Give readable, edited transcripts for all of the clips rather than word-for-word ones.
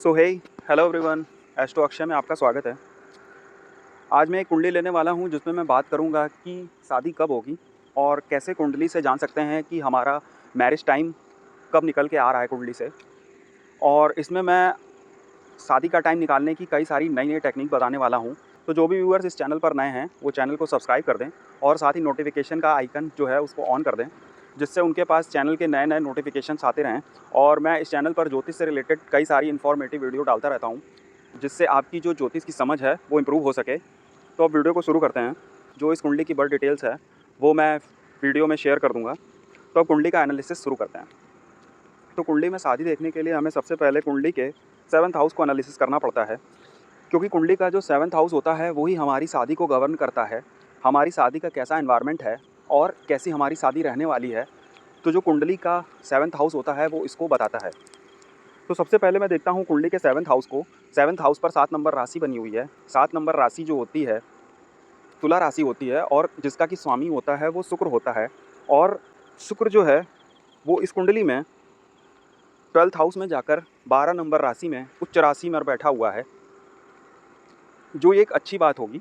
सो हे hello everyone, astro Akshay में आपका स्वागत है। आज मैं एक कुंडली लेने वाला हूं जिसमें मैं बात करूंगा कि शादी कब होगी और कैसे कुंडली से जान सकते हैं कि हमारा मैरिज टाइम कब निकल के आ रहा है कुंडली से। और इसमें मैं शादी का टाइम निकालने की कई सारी नई नई टेक्निक बताने वाला हूं। तो जो भी व्यूअर्स इस चैनल पर नए हैं वो चैनल को सब्सक्राइब कर दें और साथ ही नोटिफिकेशन का आइकन जो है उसको ऑन कर दें, जिससे उनके पास चैनल के नए नए नोटिफिकेशंस आते रहें। और मैं इस चैनल पर ज्योतिष से रिलेटेड कई सारी इन्फॉर्मेटिव वीडियो डालता रहता हूँ, जिससे आपकी जो ज्योतिष की समझ है वो इम्प्रूव हो सके। तो अब वीडियो को शुरू करते हैं। जो इस कुंडली की बर्थ डिटेल्स है वो मैं वीडियो में शेयर कर दूंगा। तो अब कुंडली का एनालिसिस शुरू करते हैं। तो कुंडली में शादी देखने के लिए हमें सबसे पहले कुंडली के 7th हाउस को एनालिसिस करना पड़ता है, क्योंकि कुंडली का जो 7th हाउस होता है वही हमारी शादी को गवर्न करता है। हमारी शादी का कैसा एनवायरनमेंट है और कैसी हमारी शादी रहने वाली है, तो जो कुंडली का 7th हाउस होता है वो इसको बताता है। तो सबसे पहले मैं देखता हूँ कुंडली के 7th हाउस को। 7th हाउस पर 7 नंबर राशि बनी हुई है। 7 नंबर राशि जो होती है तुला राशि होती है और जिसका कि स्वामी होता है वो शुक्र होता है। और शुक्र जो है वो इस कुंडली में 12th हाउस में जाकर 12 नंबर राशि में उच्च राशि में बैठा हुआ है, जो एक अच्छी बात होगी।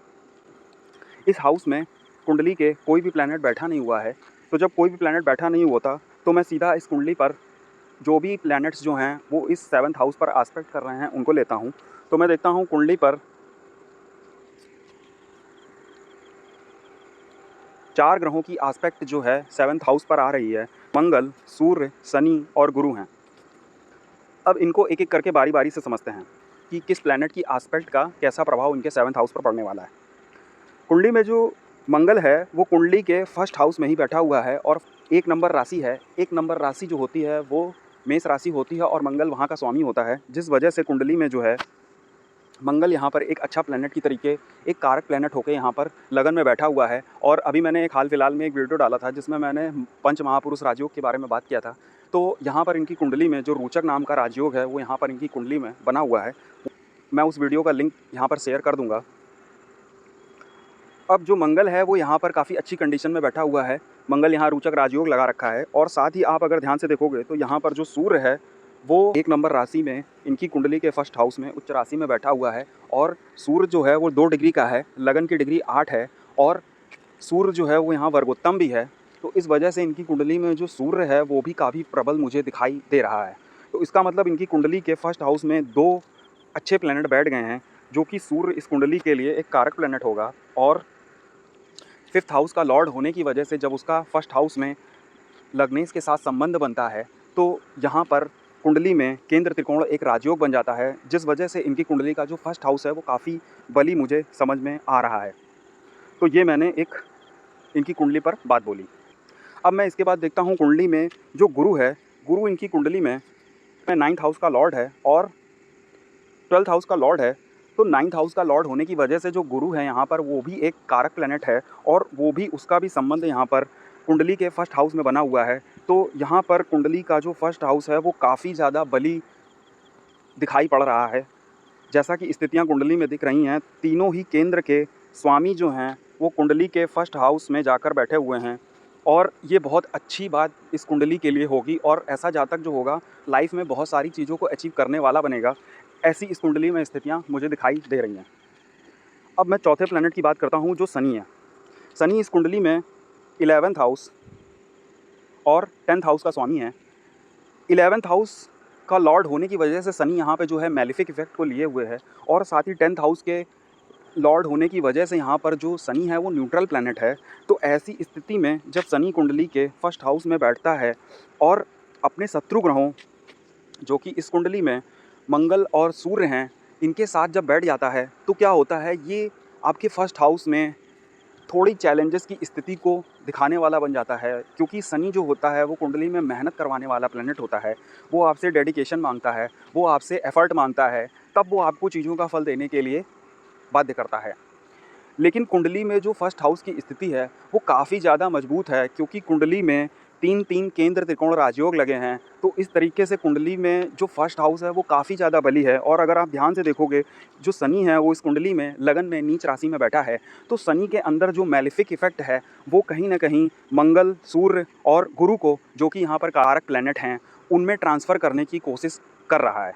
इस हाउस में कुंडली के कोई भी प्लैनेट बैठा नहीं हुआ है। तो जब कोई भी प्लैनेट बैठा नहीं होता तो मैं सीधा इस कुंडली पर जो भी प्लैनेट्स जो हैं वो इस 7th हाउस पर एस्पेक्ट कर रहे हैं उनको लेता हूँ। तो मैं देखता हूँ कुंडली पर 4 ग्रहों की एस्पेक्ट जो है 7th हाउस पर आ रही है। मंगल, सूर्य, शनि और गुरु हैं। अब इनको एक एक करके बारी बारी से समझते हैं कि किस प्लैनेट की एस्पेक्ट का कैसा प्रभाव इनके 7th हाउस पर पड़ने वाला है। कुंडली में जो मंगल है वो कुंडली के 1st हाउस में ही बैठा हुआ है और 1 नंबर राशि है। 1 नंबर राशि जो होती है वो मेष राशि होती है और मंगल वहाँ का स्वामी होता है, जिस वजह से कुंडली में जो है मंगल यहाँ पर एक अच्छा प्लैनेट की तरीके, एक कारक प्लैनेट होकर यहाँ पर लगन में बैठा हुआ है। और अभी मैंने एक हाल फिलहाल में एक वीडियो डाला था जिसमें मैंने पंच महापुरुष राजयोग के बारे में बात किया था। तो यहाँ पर इनकी कुंडली में जो रोचक नाम का राजयोग है वो यहाँ पर इनकी कुंडली में बना हुआ है। मैं उस वीडियो का लिंक यहाँ पर शेयर कर दूँगा। अब जो मंगल है वो यहाँ पर काफ़ी अच्छी कंडीशन में बैठा हुआ है। मंगल यहाँ रोचक राजयोग लगा रखा है। और साथ ही आप अगर ध्यान से देखोगे तो यहाँ पर जो सूर्य है वो 1 नंबर राशि में इनकी कुंडली के 1st हाउस में उच्च राशि में बैठा हुआ है। और सूर्य जो है वो 2 डिग्री का है, लगन की डिग्री 8 है और सूर्य जो है वो यहाँ वर्गोत्तम भी है। तो इस वजह से इनकी कुंडली में जो सूर्य है वो भी काफ़ी प्रबल मुझे दिखाई दे रहा है। तो इसका मतलब इनकी कुंडली के 1st हाउस में 2 अच्छे प्लैनेट बैठ गए हैं, जो कि सूर्य इस कुंडली के लिए एक कारक प्लैनेट होगा। और 5th हाउस का लॉर्ड होने की वजह से जब उसका 1st हाउस में लग्नेश के साथ संबंध बनता है तो यहाँ पर कुंडली में केंद्र त्रिकोण एक राजयोग बन जाता है, जिस वजह से इनकी कुंडली का जो 1st हाउस है वो काफ़ी बली मुझे समझ में आ रहा है। तो ये मैंने एक इनकी कुंडली पर बात बोली। अब मैं इसके बाद देखता हूँ कुंडली में जो गुरु है। गुरु इनकी कुंडली में 9th हाउस का लॉर्ड है और 12th हाउस का लॉर्ड है। तो 9th हाउस का लॉर्ड होने की वजह से जो गुरु है यहाँ पर वो भी एक कारक प्लैनेट है और वो भी उसका भी संबंध यहाँ पर कुंडली के 1st हाउस में बना हुआ है। तो यहाँ पर कुंडली का जो 1st हाउस है वो काफ़ी ज़्यादा बली दिखाई पड़ रहा है। जैसा कि स्थितियाँ कुंडली में दिख रही हैं, तीनों ही केंद्र के स्वामी जो हैं वो कुंडली के 1st हाउस में जाकर बैठे हुए हैं। और ये बहुत अच्छी बात इस कुंडली के लिए होगी और ऐसा जातक जो होगा लाइफ में बहुत सारी चीज़ों को अचीव करने वाला बनेगा। ऐसी इस कुंडली में स्थितियाँ मुझे दिखाई दे रही हैं। अब मैं चौथे प्लैनेट की बात करता हूँ जो शनि है। शनि इस कुंडली में 11th हाउस और 10th हाउस का स्वामी है। 11th हाउस का लॉर्ड होने की वजह से शनि यहाँ पे जो है मैलिफिक इफेक्ट को लिए हुए है और साथ ही 10th हाउस के लॉर्ड होने की वजह से यहाँ पर जो शनि है वो न्यूट्रल प्लैनेट है। तो ऐसी स्थिति में जब शनि कुंडली के 1st हाउस में बैठता है और अपने शत्रु ग्रहों जो कि इस कुंडली में मंगल और सूर्य हैं इनके साथ जब बैठ जाता है तो क्या होता है, ये आपके 1st हाउस में थोड़ी चैलेंजेस की स्थिति को दिखाने वाला बन जाता है। क्योंकि शनि जो होता है वो कुंडली में मेहनत करवाने वाला प्लैनेट होता है। वो आपसे डेडिकेशन मांगता है, वो आपसे एफर्ट मांगता है, तब वो आपको चीज़ों का फल देने के लिए बाध्य करता है। लेकिन कुंडली में जो 1st हाउस की स्थिति है वो काफ़ी ज़्यादा मजबूत है, क्योंकि कुंडली में 3 केंद्र त्रिकोण राजयोग लगे हैं। तो इस तरीके से कुंडली में जो 1st हाउस है वो काफ़ी ज़्यादा बली है। और अगर आप ध्यान से देखोगे जो शनि है वो इस कुंडली में लगन में नीच राशि में बैठा है। तो शनि के अंदर जो मैलिफिक इफेक्ट है वो कहीं ना कहीं मंगल, सूर्य और गुरु को, जो कि यहाँ पर कारक प्लैनेट हैं, उनमें ट्रांसफ़र करने की कोशिश कर रहा है।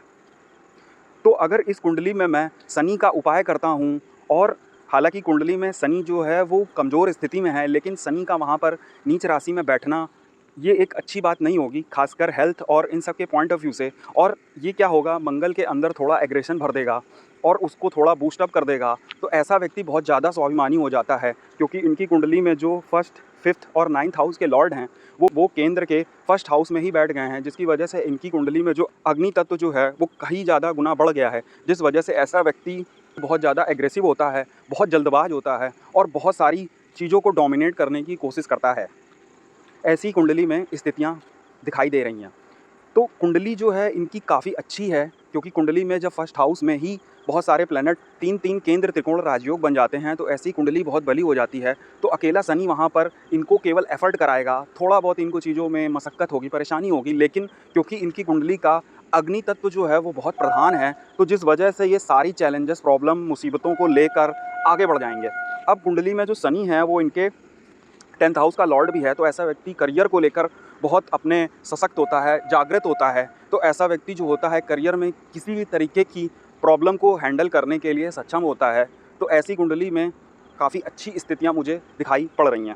तो अगर इस कुंडली में मैं शनि का उपाय करता हूँ, और हालांकि कुंडली में शनि जो है वो कमज़ोर स्थिति में है, लेकिन शनि का वहाँ पर नीच राशि में बैठना ये एक अच्छी बात नहीं होगी, खासकर हेल्थ और इन सब के पॉइंट ऑफ व्यू से। और ये क्या होगा, मंगल के अंदर थोड़ा एग्रेशन भर देगा और उसको थोड़ा बूस्टअप कर देगा। तो ऐसा व्यक्ति बहुत ज़्यादा स्वाभिमानी हो जाता है, क्योंकि इनकी कुंडली में जो फर्स्ट, फिफ्थ और नाइन्थ हाउस के लॉर्ड हैं वो केंद्र के फर्स्ट हाउस में ही बैठ गए हैं, जिसकी वजह से इनकी कुंडली में जो अग्नि तत्व जो है वो कहीं ज़्यादा गुना बढ़ गया है, जिस वजह से ऐसा व्यक्ति बहुत ज़्यादा एग्रेसिव होता है, बहुत जल्दबाज होता है और बहुत सारी चीज़ों को डोमिनेट करने की कोशिश करता है। ऐसी कुंडली में स्थितियाँ दिखाई दे रही हैं। तो कुंडली जो है इनकी काफ़ी अच्छी है, क्योंकि कुंडली में जब फर्स्ट हाउस में ही बहुत सारे प्लैनेट 3-3 केंद्र त्रिकोण राजयोग बन जाते हैं, तो ऐसी कुंडली बहुत बली हो जाती है। तो अकेला शनि वहाँ पर इनको केवल एफर्ट कराएगा, थोड़ा बहुत इनको चीज़ों में मशक्क़त होगी, परेशानी होगी, लेकिन क्योंकि इनकी कुंडली का अग्नि तत्व जो है वो बहुत प्रधान है, तो जिस वजह से ये सारी चैलेंजेस, प्रॉब्लम, मुसीबतों को लेकर आगे बढ़ जाएंगे। अब कुंडली में जो शनि है वो इनके 10th हाउस का लॉर्ड भी है, तो ऐसा व्यक्ति करियर को लेकर बहुत अपने सशक्त होता है, जागृत होता है। तो ऐसा व्यक्ति जो होता है करियर में किसी भी तरीके की प्रॉब्लम को हैंडल करने के लिए सक्षम होता है। तो ऐसी कुंडली में काफ़ी अच्छी स्थितियाँ मुझे दिखाई पड़ रही हैं।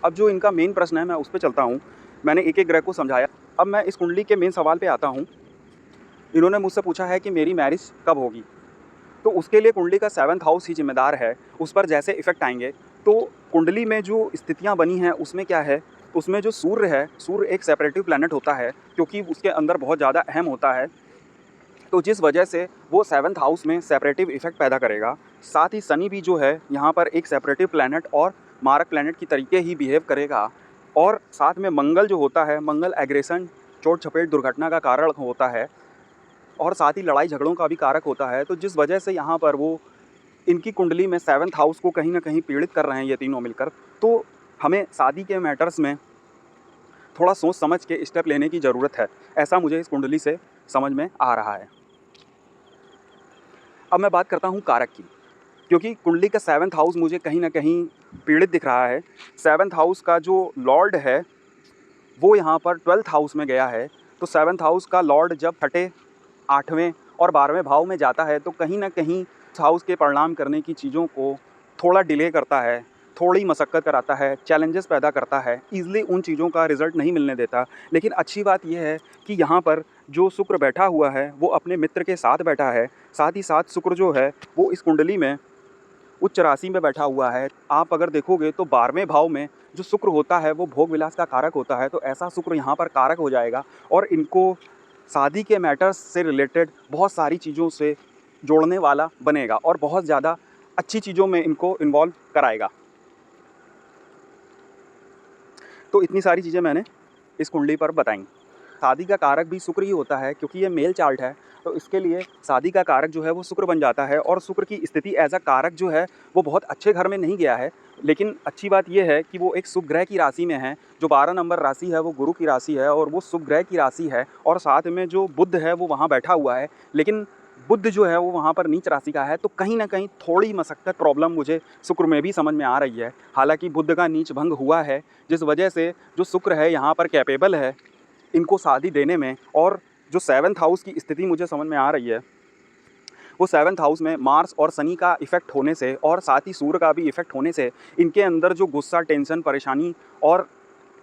अब जो इनका मेन प्रश्न है मैं उस पर चलता हूँ। मैंने एक एक ग्रह को समझाया, अब मैं इस कुंडली के मेन सवाल पे आता हूँ। इन्होंने मुझसे पूछा है कि मेरी मैरिज कब होगी, तो उसके लिए कुंडली का 7th हाउस ही जिम्मेदार है। उस पर जैसे इफ़ेक्ट आएंगे, तो कुंडली में जो स्थितियाँ बनी हैं उसमें क्या है, उसमें जो सूर्य है, सूर्य एक सेपरेटिव प्लैनेट होता है, क्योंकि उसके अंदर बहुत ज़्यादा अहम होता है, तो जिस वजह से वो 7th हाउस में सेपरेटिव इफेक्ट पैदा करेगा। साथ ही शनि भी जो है यहाँ पर एक सेपरेटिव प्लैनेट और मारक प्लैनेट की तरीके ही बिहेव करेगा। और साथ में मंगल जो होता है, मंगल एग्रेशन, चोट चपेट, दुर्घटना का कारण होता है, और साथ ही लड़ाई झगड़ों का भी कारक होता है। तो जिस वजह से यहाँ पर वो इनकी कुंडली में 7th हाउस को कहीं ना कहीं पीड़ित कर रहे हैं ये तीनों मिलकर। तो हमें शादी के मैटर्स में थोड़ा सोच समझ के स्टेप लेने की ज़रूरत है, ऐसा मुझे इस कुंडली से समझ में आ रहा है। अब मैं बात करता हूँ कारक की, क्योंकि कुंडली का 7th हाउस मुझे कहीं ना कहीं पीड़ित दिख रहा है। 7th हाउस का जो लॉर्ड है वो यहाँ पर 12th हाउस में गया है। तो 7th हाउस का लॉर्ड जब छठे, 8वें और 12वें भाव में जाता है, तो कहीं ना कहीं हाउस के परिणाम करने की चीज़ों को थोड़ा डिले करता है, थोड़ी मशक्क़त कराता है, चैलेंजेस पैदा करता है, ईज़िली उन चीज़ों का रिज़ल्ट नहीं मिलने देता। लेकिन अच्छी बात यह है कि यहाँ पर जो शुक्र बैठा हुआ है वो अपने मित्र के साथ बैठा है। साथ ही साथ शुक्र जो है वो इस कुंडली में उच्च राशि में बैठा हुआ है। आप अगर देखोगे तो 12वें भाव में जो शुक्र होता है वो भोग विलास का कारक होता है। तो ऐसा शुक्र यहाँ पर कारक हो जाएगा और इनको शादी के मैटर्स से रिलेटेड बहुत सारी चीज़ों से जोड़ने वाला बनेगा और बहुत ज़्यादा अच्छी चीज़ों में इनको इन्वॉल्व कराएगा। तो इतनी सारी चीज़ें मैंने इस कुंडली पर बताई। शादी का कारक भी शुक्र ही होता है, क्योंकि ये मेल चार्ट है, तो इसके लिए शादी का कारक जो है वो शुक्र बन जाता है। और शुक्र की स्थिति एज अ कारक जो है वो बहुत अच्छे घर में नहीं गया है, लेकिन अच्छी बात यह है कि वो एक शुभ ग्रह की राशि में है। जो 12 नंबर राशि है वो गुरु की राशि है और वो शुभ ग्रह की राशि है, और साथ में जो बुध है वो वहाँ बैठा हुआ है। लेकिन बुध जो है वो वहाँ पर नीच राशि का है, तो कहीं ना कहीं थोड़ी मशक्क़त, प्रॉब्लम मुझे शुक्र में भी समझ में आ रही है। हालांकि बुध का नीच भंग हुआ है, जिस वजह से जो शुक्र है यहाँ पर कैपेबल है इनको शादी देने में। और जो 7th हाउस की स्थिति मुझे समझ में आ रही है वो 7th हाउस में मार्स और शनि का इफेक्ट होने से और साथ ही सूर्य का भी इफेक्ट होने से इनके अंदर जो गुस्सा, टेंशन, परेशानी और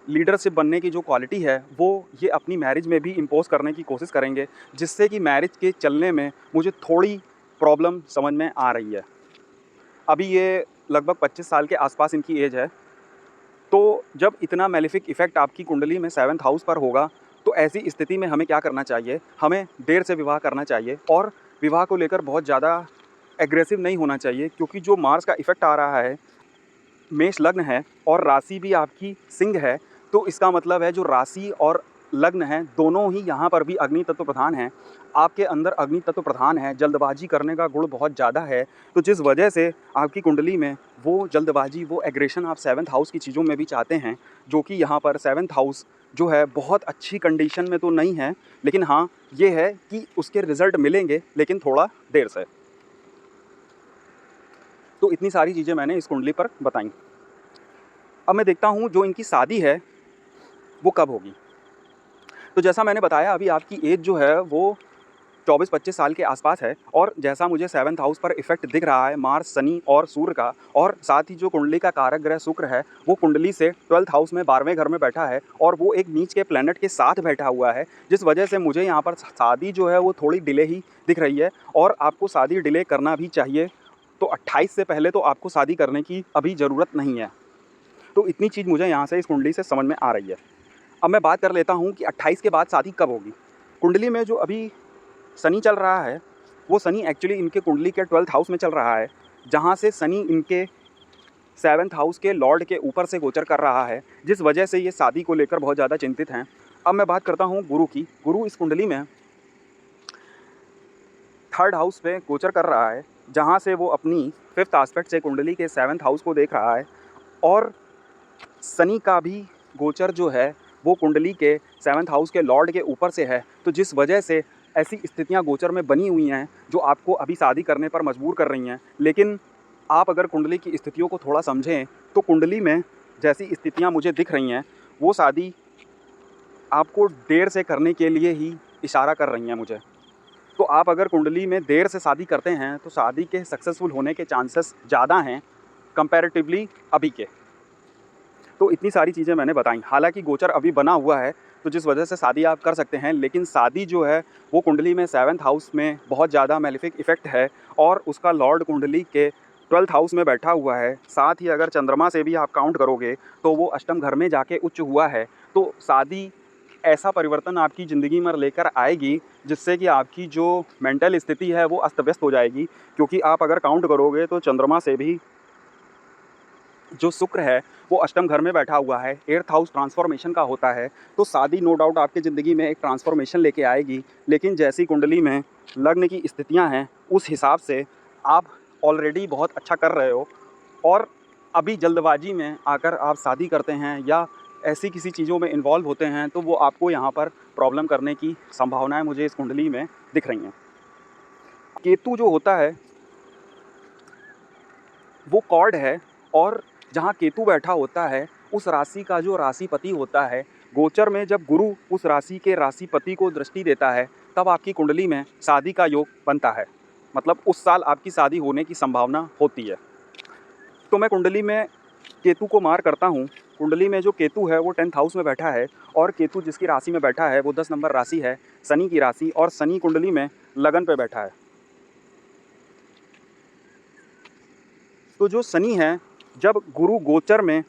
लीडरशिप बनने की जो क्वालिटी है वो ये अपनी मैरिज में भी इम्पोज करने की कोशिश करेंगे, जिससे कि मैरिज के चलने में मुझे थोड़ी प्रॉब्लम समझ में आ रही है। अभी ये लगभग 25 साल के आसपास इनकी एज है। तो जब इतना मेलेफिक इफेक्ट आपकी कुंडली में 7th हाउस पर होगा, तो ऐसी स्थिति में हमें क्या करना चाहिए? हमें देर से विवाह करना चाहिए और विवाह को लेकर बहुत ज़्यादा एग्रेसिव नहीं होना चाहिए, क्योंकि जो मार्स का इफेक्ट आ रहा है, मेष लग्न है और राशि भी आपकी सिंह है, तो इसका मतलब है जो राशि और लग्न है दोनों ही यहाँ पर भी अग्नि तत्व प्रधान हैं। आपके अंदर अग्नि तत्व प्रधान है, जल्दबाजी करने का गुण बहुत ज़्यादा है, तो जिस वजह से आपकी कुंडली में वो जल्दबाजी, वो एग्रेशन आप 7th हाउस की चीज़ों में भी चाहते हैं, जो कि यहाँ पर 7th हाउस जो है बहुत अच्छी कंडीशन में तो नहीं है, लेकिन हाँ ये है कि उसके रिज़ल्ट मिलेंगे, लेकिन थोड़ा देर से। तो इतनी सारी चीज़ें मैंने इस कुंडली पर बताई। अब मैं देखता हूँ जो इनकी शादी है वो कब होगी। तो जैसा मैंने बताया, अभी आपकी एज जो है वो 24-25 साल के आसपास है। और जैसा मुझे 7th हाउस पर इफेक्ट दिख रहा है मार्स, शनि और सूर्य का, और साथ ही जो कुंडली का कारक ग्रह शुक्र है वो कुंडली से 12th हाउस में 12वें घर में बैठा है और वो एक नीच के प्लैनेट के साथ बैठा हुआ है, जिस वजह से मुझे यहाँ पर शादी जो है वो थोड़ी डिले ही दिख रही है। और आपको शादी डिले करना भी चाहिए, तो 28 से पहले तो आपको शादी करने की अभी ज़रूरत नहीं है। तो इतनी चीज़ मुझे यहाँ से इस कुंडली से समझ में आ रही है। अब मैं बात कर लेता हूँ कि 28 के बाद शादी कब होगी। कुंडली में जो अभी शनि चल रहा है वो शनि एक्चुअली इनके कुंडली के 12th हाउस में चल रहा है, जहाँ से शनि इनके 7th हाउस के लॉर्ड के ऊपर से गोचर कर रहा है, जिस वजह से ये शादी को लेकर बहुत ज़्यादा चिंतित हैं। अब मैं बात करता हूँ गुरु की। गुरु इस कुंडली में 3rd हाउस पे गोचर कर रहा है, जहाँ से वो अपनी 5th एस्पेक्ट से कुंडली के 7th हाउस को देख रहा है। और शनि का भी गोचर जो है वो कुंडली के 7th हाउस के लॉर्ड के ऊपर से है, तो जिस वजह से ऐसी स्थितियां गोचर में बनी हुई हैं जो आपको अभी शादी करने पर मजबूर कर रही हैं। लेकिन आप अगर कुंडली की स्थितियों को थोड़ा समझें तो कुंडली में जैसी स्थितियां मुझे दिख रही हैं वो शादी आपको देर से करने के लिए ही इशारा कर रही हैं मुझे। तो आप अगर कुंडली में देर से शादी करते हैं तो शादी के सक्सेसफुल होने के चांसेस ज़्यादा हैं कंपैरेटिवली अभी के। तो इतनी सारी चीज़ें मैंने बताई। हालांकि गोचर अभी बना हुआ है तो जिस वजह से शादी आप कर सकते हैं, लेकिन शादी जो है वो कुंडली में 7th हाउस में बहुत ज़्यादा मैलेफिक इफेक्ट है और उसका लॉर्ड कुंडली के 12th हाउस में बैठा हुआ है। साथ ही अगर चंद्रमा से भी आप काउंट करोगे तो वो अष्टम घर में जाके उच्च हुआ है। तो शादी ऐसा परिवर्तन आपकी ज़िंदगी में लेकर आएगी जिससे कि आपकी जो मेंटल स्थिति है वो अस्त व्यस्त हो जाएगी। क्योंकि आप अगर काउंट करोगे तो चंद्रमा से भी जो शुक्र है वो अष्टम घर में बैठा हुआ है, 8th हाउस ट्रांसफॉर्मेशन का होता है। तो शादी नो डाउट आपकी ज़िंदगी में एक ट्रांसफॉर्मेशन लेके आएगी, लेकिन जैसी कुंडली में लग्न की स्थितियां हैं उस हिसाब से आप ऑलरेडी बहुत अच्छा कर रहे हो। और अभी जल्दबाजी में आकर आप शादी करते हैं या ऐसी किसी चीज़ों में इन्वॉल्व होते हैं तो वो आपको यहाँ पर प्रॉब्लम करने की संभावनाएँ मुझे इस कुंडली में दिख रही हैं। केतु जो होता है वो कॉर्ड है, और जहाँ केतु बैठा होता है उस राशि का जो राशिपति होता है, गोचर में जब गुरु उस राशि के राशिपति को दृष्टि देता है तब आपकी कुंडली में शादी का योग बनता है। मतलब उस साल आपकी शादी होने की संभावना होती है। तो मैं कुंडली में केतु को मार करता हूँ। कुंडली में जो केतु है वो 10th हाउस में बैठा है, और केतु जिसकी राशि में बैठा है वो 10 नंबर राशि है, शनि की राशि, और शनि कुंडली में लगन पे बैठा है। तो जो शनि है, जब गुरु गोचर में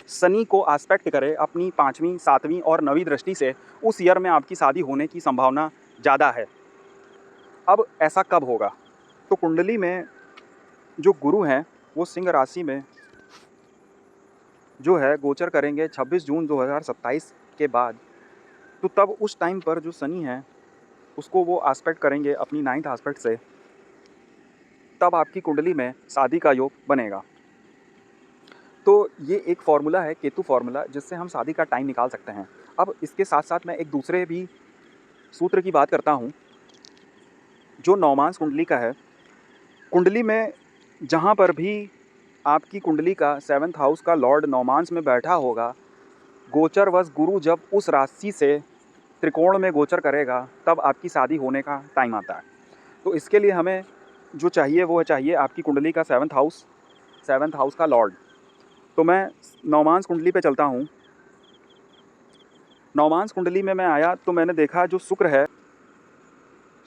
शनि को एस्पेक्ट करे अपनी 5वीं, 7वीं और 9वीं दृष्टि से, उस ईयर में आपकी शादी होने की संभावना ज़्यादा है। अब ऐसा कब होगा? तो कुंडली में जो गुरु हैं वो सिंह राशि में जो है गोचर करेंगे 26 जून 2027 के बाद। तो तब उस टाइम पर जो शनि है उसको वो एस्पेक्ट करेंगे अपनी 9th एस्पेक्ट से, तब आपकी कुंडली में शादी का योग बनेगा। तो ये एक फार्मूला है, केतु फार्मूला, जिससे हम शादी का टाइम निकाल सकते हैं। अब इसके साथ साथ मैं एक दूसरे भी सूत्र की बात करता हूँ जो नवमांस कुंडली का है। कुंडली में जहाँ पर भी आपकी कुंडली का 7th हाउस का लॉर्ड नवमांस में बैठा होगा, गोचरवश गुरु जब उस राशि से त्रिकोण में गोचर करेगा तब आपकी शादी होने का टाइम आता है। तो इसके लिए हमें जो चाहिए वो चाहिए आपकी कुंडली का 7th हाउस का लॉर्ड। तो मैं नवमांस कुंडली पे चलता हूँ। नवमांस कुंडली में मैं आया तो मैंने देखा जो शुक्र है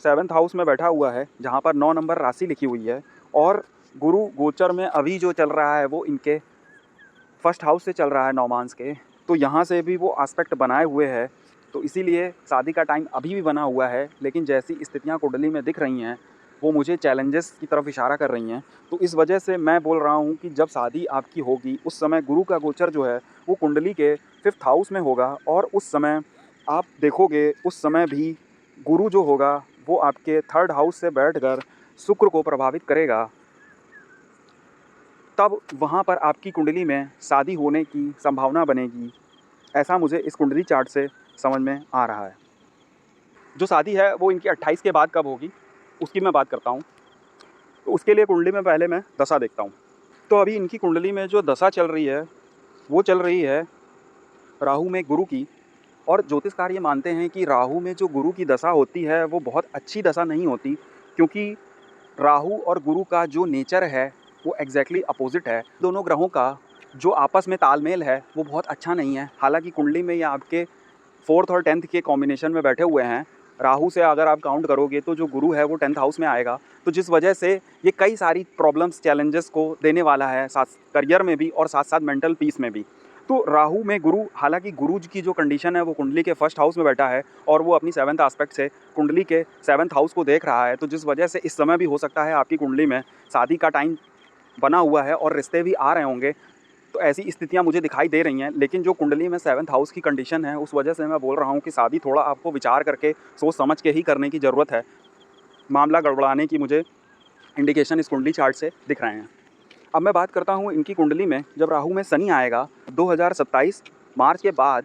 7th हाउस में बैठा हुआ है, जहाँ पर 9 नंबर राशि लिखी हुई है, और गुरु गोचर में अभी जो चल रहा है वो इनके 1st हाउस से चल रहा है नवमांस के। तो यहाँ से भी वो एस्पेक्ट बनाए हुए है, तो इसीलिए शादी का टाइम अभी भी बना हुआ है। लेकिन जैसी स्थितियाँ कुंडली में दिख रही हैं वो मुझे चैलेंजेस की तरफ इशारा कर रही हैं। तो इस वजह से मैं बोल रहा हूँ कि जब शादी आपकी होगी उस समय गुरु का गोचर जो है वो कुंडली के 5th हाउस में होगा, और उस समय आप देखोगे उस समय भी गुरु जो होगा वो आपके 3rd हाउस से बैठकर शुक्र को प्रभावित करेगा। तब वहाँ पर आपकी कुंडली में शादी होने की संभावना बनेगी। ऐसा मुझे इस कुंडली चार्ट से समझ में आ रहा है। जो शादी है वो इनकी 28 के बाद कब होगी उसकी मैं बात करता हूँ। तो उसके लिए कुंडली में पहले मैं दशा देखता हूँ। तो अभी इनकी कुंडली में जो दशा चल रही है वो चल रही है राहु में गुरु की, और ज्योतिषकार ये मानते हैं कि राहु में जो गुरु की दशा होती है वो बहुत अच्छी दशा नहीं होती, क्योंकि राहु और गुरु का जो नेचर है वो एग्जैक्टली अपोजिट है। दोनों ग्रहों का जो आपस में तालमेल है वो बहुत अच्छा नहीं है। हालांकि कुंडली में ये आपके 4th और 10th के कॉम्बिनेशन में बैठे हुए हैं। राहु से अगर आप काउंट करोगे तो जो गुरु है वो 10th हाउस में आएगा, तो जिस वजह से ये कई सारी प्रॉब्लम्स चैलेंजेस को देने वाला है, साथ करियर में भी और साथ साथ मेंटल पीस में भी। तो राहु में गुरु, हालांकि गुरु की जो कंडीशन है वो कुंडली के 1st हाउस में बैठा है और वो अपनी 7th एस्पेक्ट से कुंडली के 7th हाउस को देख रहा है, तो जिस वजह से इस समय भी हो सकता है आपकी कुंडली में शादी का टाइम बना हुआ है और रिश्ते भी आ रहे होंगे। तो ऐसी स्थितियां मुझे दिखाई दे रही हैं, लेकिन जो कुंडली में 7th हाउस की कंडीशन है उस वजह से मैं बोल रहा हूं कि शादी थोड़ा आपको विचार करके सोच समझ के ही करने की ज़रूरत है। मामला गड़बड़ाने की मुझे इंडिकेशन इस कुंडली चार्ट से दिख रहे हैं। अब मैं बात करता हूं इनकी कुंडली में जब राहु में शनि आएगा 2027 मार्च के बाद,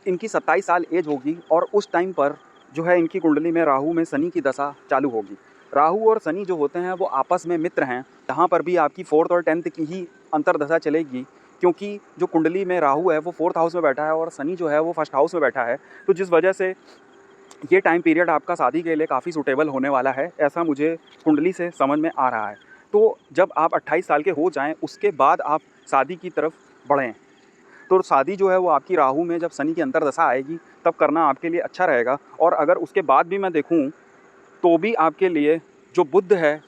इनकी 27 साल एज होगी और उस टाइम पर जो है इनकी कुंडली में राहु में शनि की दशा चालू होगी। राहु और शनि जो होते हैं वो आपस में मित्र हैं। यहाँ पर भी आपकी 4th और 10th की ही अंतर्दशा चलेगी, क्योंकि जो कुंडली में राहु है वो 4th हाउस में बैठा है और शनि जो है वो 1st हाउस में बैठा है, तो जिस वजह से ये टाइम पीरियड आपका शादी के लिए काफ़ी सूटेबल होने वाला है, ऐसा मुझे कुंडली से समझ में आ रहा है। तो जब आप 28 साल के हो जाएं उसके बाद आप शादी की तरफ बढ़ें, तो शादी जो है वो आपकी राहु में जब शनि की अंतर्दशा आएगी तब करना आपके लिए अच्छा रहेगा। और अगर उसके बाद भी मैं देखूं तो भी आपके लिए जो बुध है,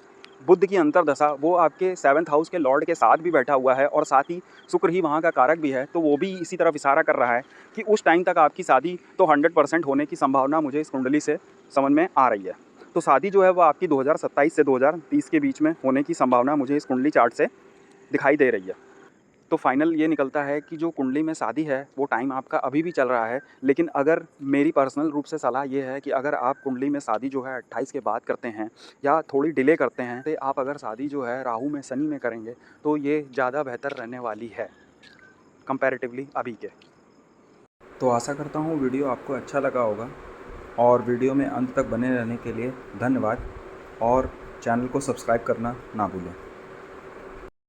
बुध की अंतर्दशा वो आपके 7th हाउस के लॉर्ड के साथ भी बैठा हुआ है और साथ ही शुक्र ही वहाँ का कारक भी है, तो वो भी इसी तरफ इशारा कर रहा है कि उस टाइम तक आपकी शादी तो 100% होने की संभावना मुझे इस कुंडली से समझ में आ रही है। तो शादी जो है वो आपकी 2027 से 2030 के बीच में होने की संभावना मुझे इस कुंडली चार्ट से दिखाई दे रही है। तो फाइनल ये निकलता है कि जो कुंडली में शादी है वो टाइम आपका अभी भी चल रहा है, लेकिन अगर मेरी पर्सनल रूप से सलाह ये है कि अगर आप कुंडली में शादी जो है 28 के बाद करते हैं या थोड़ी डिले करते हैं, तो आप अगर शादी जो है राहु में शनि में करेंगे तो ये ज़्यादा बेहतर रहने वाली है कंपैरेटिवली अभी के। तो आशा करता हूँ वीडियो आपको अच्छा लगा होगा और वीडियो में अंत तक बने रहने के लिए धन्यवाद और चैनल को सब्सक्राइब करना ना भूलें।